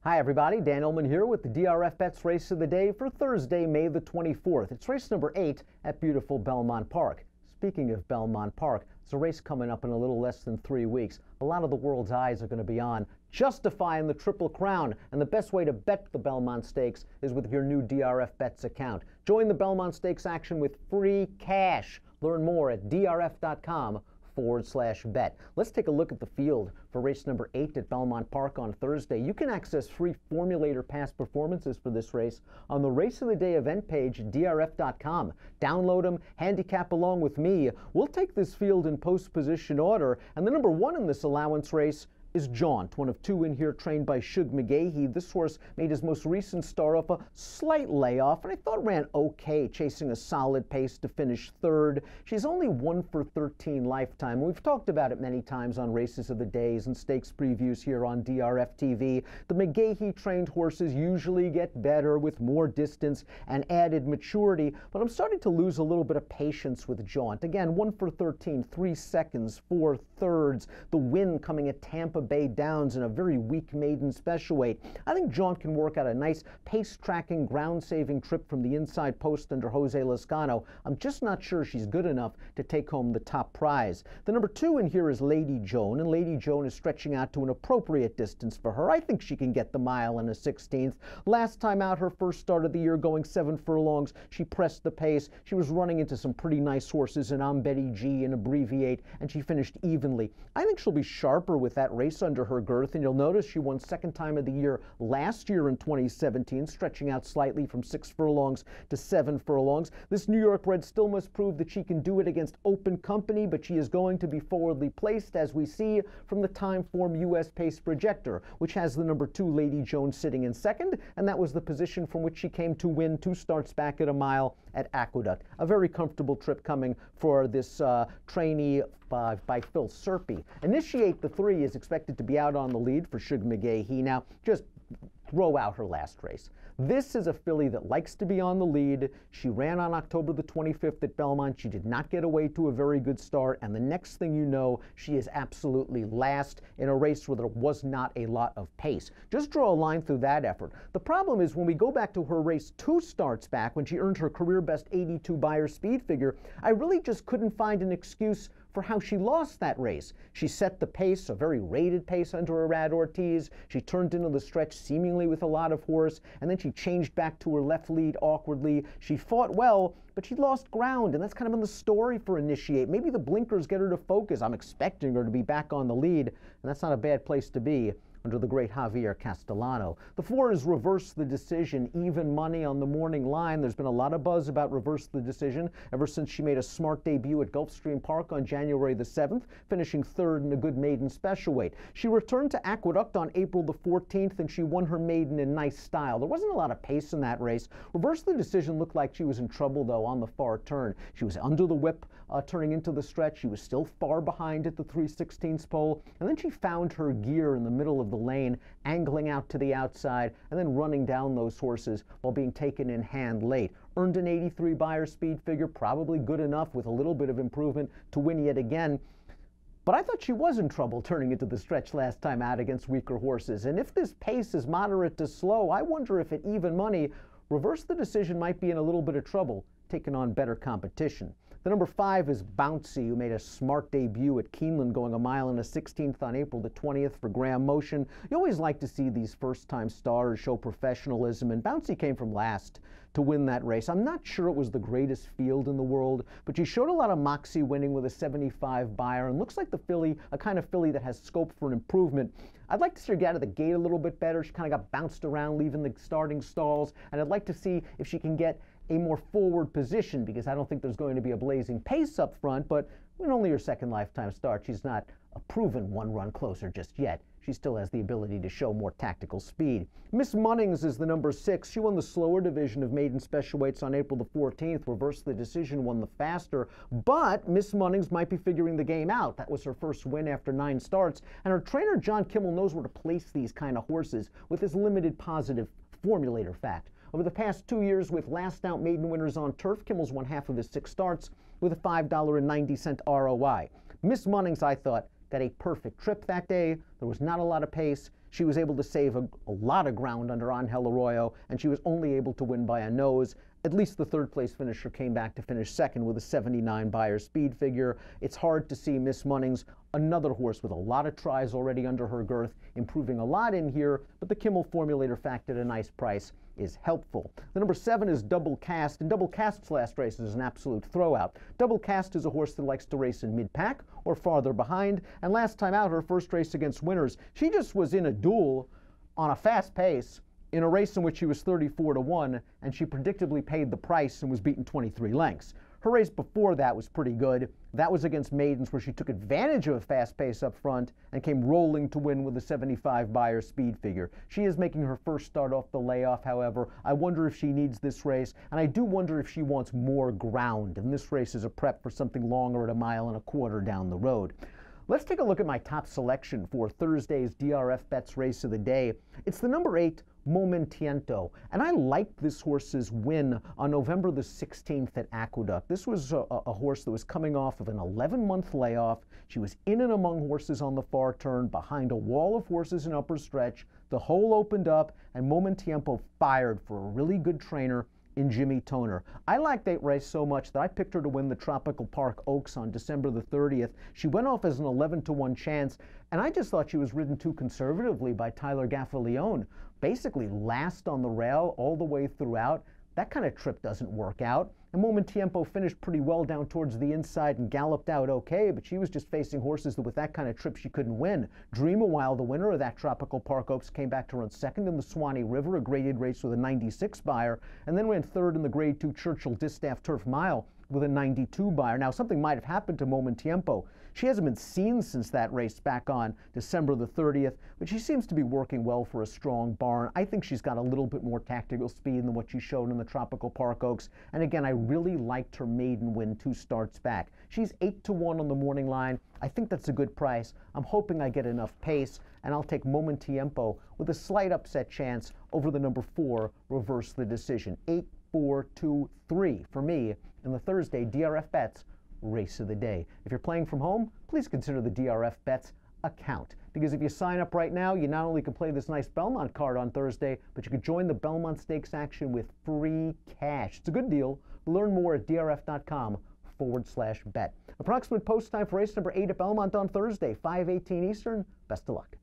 Hi everybody, Dan Illman here with the DRF Bets race of the day for Thursday, May the 24th. It's race number 8 at beautiful Belmont Park. Speaking of Belmont Park, there's a race coming up in a little less than 3 weeks. A lot of the world's eyes are going to be on justifying the Triple Crown, and the best way to bet the Belmont Stakes is with your new DRF Bets account. Join the Belmont Stakes action with free cash. Learn more at drf.com/bet. Let's take a look at the field for race number 8 at Belmont Park on Thursday. You can access free formulator past performances for this race on the Race of the Day event page at drf.com. Download them, handicap along with me. We'll take this field in post position order, and the number 1 in this allowance race is Jaunt, one of 2 in here trained by Shug McGahee. This horse made his most recent start off a slight layoff, and I thought ran okay, chasing a solid pace to finish 3rd. She's only 1 for 13 lifetime. We've talked about it many times on Races of the Days and stakes previews here on DRFTV. The McGahee trained horses usually get better with more distance and added maturity, but I'm starting to lose a little bit of patience with Jaunt. Again, 1 for 13, 3 seconds, 4 thirds. The win coming at Tampa Bay Downs in a very weak maiden special weight. I think Jaunt can work out a nice pace-tracking, ground-saving trip from the inside post under Jose Lezcano. I'm just not sure she's good enough to take home the top prize. The number 2 in here is Lady Joan, and Lady Joan is stretching out to an appropriate distance for her. I think she can get the mile in a 16th. Last time out, her first start of the year, going 7 furlongs, she pressed the pace. She was running into some pretty nice horses in Betty G and Abbreviate, and she finished evenly. I think she'll be sharper with that race under her girth, and you'll notice she won 2nd time of the year last year in 2017, stretching out slightly from 6 furlongs to 7 furlongs. This New York bred still must prove that she can do it against open company, but she is going to be forwardly placed, as we see from the Timeform US Pace Projector, which has the number 2 Lady Joan sitting in 2nd, and that was the position from which she came to win 2 starts back at a mile at Aqueduct. A very comfortable trip coming for this trainee by Phil Serpy. Initiate the 3 is expected to be out on the lead for Shug McGahee. Now, just throw out her last race. This is a filly that likes to be on the lead. She ran on October the 25th at Belmont. She did not get away to a very good start, and the next thing you know, she is absolutely last in a race where there was not a lot of pace. Just draw a line through that effort. The problem is when we go back to her race 2 starts back, when she earned her career best 82 Beyer speed figure, I really just couldn't find an excuse for how she lost that race. She set the pace, a very rated pace under Arad Ortiz. She turned into the stretch seemingly with a lot of horse, and then she changed back to her left lead awkwardly. She fought well, but she lost ground, and that's kind of been the story for Initiate. Maybe the blinkers get her to focus. I'm expecting her to be back on the lead, and that's not a bad place to be under the great Javier Castellano. The 4 is Reverse the Decision, even money on the morning line. There's been a lot of buzz about Reverse the Decision ever since she made a smart debut at Gulfstream Park on January the 7th, finishing 3rd in a good maiden special weight. She returned to Aqueduct on April the 14th, and she won her maiden in nice style. There wasn't a lot of pace in that race. Reverse the Decision looked like she was in trouble, though, on the far turn. She was under the whip turning into the stretch. She was still far behind at the 3/16 pole, and then she found her gear in the middle of the lane, angling out to the outside, and then running down those horses while being taken in hand late. Earned an 83 Beyer speed figure, probably good enough with a little bit of improvement to win yet again. But I thought she was in trouble turning into the stretch last time out against weaker horses. And if this pace is moderate to slow, I wonder if at even money, Reverse the Decision might be in a little bit of trouble taking on better competition. The number 5 is Bouncy, who made a smart debut at Keeneland, going a mile and a 16th on April the 20th for Graham Motion. You always like to see these first-time stars show professionalism, and Bouncy came from last to win that race. I'm not sure it was the greatest field in the world, but she showed a lot of moxie winning with a 75 Beyer, and looks like the filly, a kind of filly that has scope for an improvement. I'd like to see her get out of the gate a little bit better. She kind of got bounced around leaving the starting stalls, and I'd like to see if she can get a more forward position, because I don't think there's going to be a blazing pace up front, but when only her 2nd lifetime start, she's not a proven 1-run closer just yet. She still has the ability to show more tactical speed. Miss Munnings is the number 6. She won the slower division of maiden special weights on April the 14th. Reverse the Decision won the faster, but Miss Munnings might be figuring the game out. That was her first win after 9 starts, and her trainer John Kimmel knows where to place these kind of horses with his limited positive formulator fact. Over the past 2 years, with last out maiden winners on turf, Kimmel's won half of his 6 starts with a $5.90 ROI. Miss Munnings, I thought, got a perfect trip that day. There was not a lot of pace. she was able to save a lot of ground under Angel Arroyo, and she was only able to win by a nose. At least the third place finisher came back to finish second with a 79 Beyer speed figure. It's hard to see Miss Munnings, another horse with a lot of tries already under her girth, improving a lot in here, but the Kimmel formulator fact at a nice price is helpful. The number 7 is Double Cast, and Double Cast's last race is an absolute throwout. Double Cast is a horse that likes to race in mid-pack or farther behind, and last time out, her first race against winners, she just was in a duel on a fast pace in a race in which she was 34-1, and she predictably paid the price and was beaten 23 lengths. Her race before that was pretty good. That was against Maidens, where she took advantage of a fast pace up front and came rolling to win with a 75 Beyer speed figure. She is making her first start off the layoff, however. I wonder if she needs this race, and I do wonder if she wants more ground, and this race is a prep for something longer at 1.25 miles down the road. Let's take a look at my top selection for Thursday's DRF Bets race of the day. It's the number 8, Momentiento, and I liked this horse's win on November the 16th at Aqueduct. This was a horse that was coming off of an 11-month layoff. She was in and among horses on the far turn, behind a wall of horses in upper stretch. The hole opened up, and Momentiento fired for a really good trainer in Jimmy Toner. I liked that race so much that I picked her to win the Tropical Park Oaks on December the 30th. She went off as an 11-1 chance, and I just thought she was ridden too conservatively by Tyler Gaffalione. Basically last on the rail all the way throughout. That kind of trip doesn't work out. And Momentiento finished pretty well down towards the inside and galloped out okay, but she was just facing horses that with that kind of trip she couldn't win. Dream a While, the winner of that Tropical Park Oaks, came back to run second in the Swanee River, a graded race with a 96 Beyer, and then ran third in the Grade 2 Churchill Distaff Turf Mile with a 92 Beyer. Now, something might have happened to Momentiento. She hasn't been seen since that race back on December the 30th, but she seems to be working well for a strong barn. I think she's got a little bit more tactical speed than what she showed in the Tropical Park Oaks. And again, I really liked her maiden win 2 starts back. She's 8-1 on the morning line. I think that's a good price. I'm hoping I get enough pace, and I'll take Momentiento with a slight upset chance over the number 4, Reverse the Decision. 8-4-2-3 for me in the Thursday DRF Bets race of the day. If you're playing from home, please consider the DRF Bets account, because if you sign up right now, you not only can play this nice Belmont card on Thursday, but you can join the Belmont Stakes action with free cash. It's a good deal. Learn more at drf.com/bet. Approximate post time for race number 8 at Belmont on Thursday, 5:18 Eastern. Best of luck.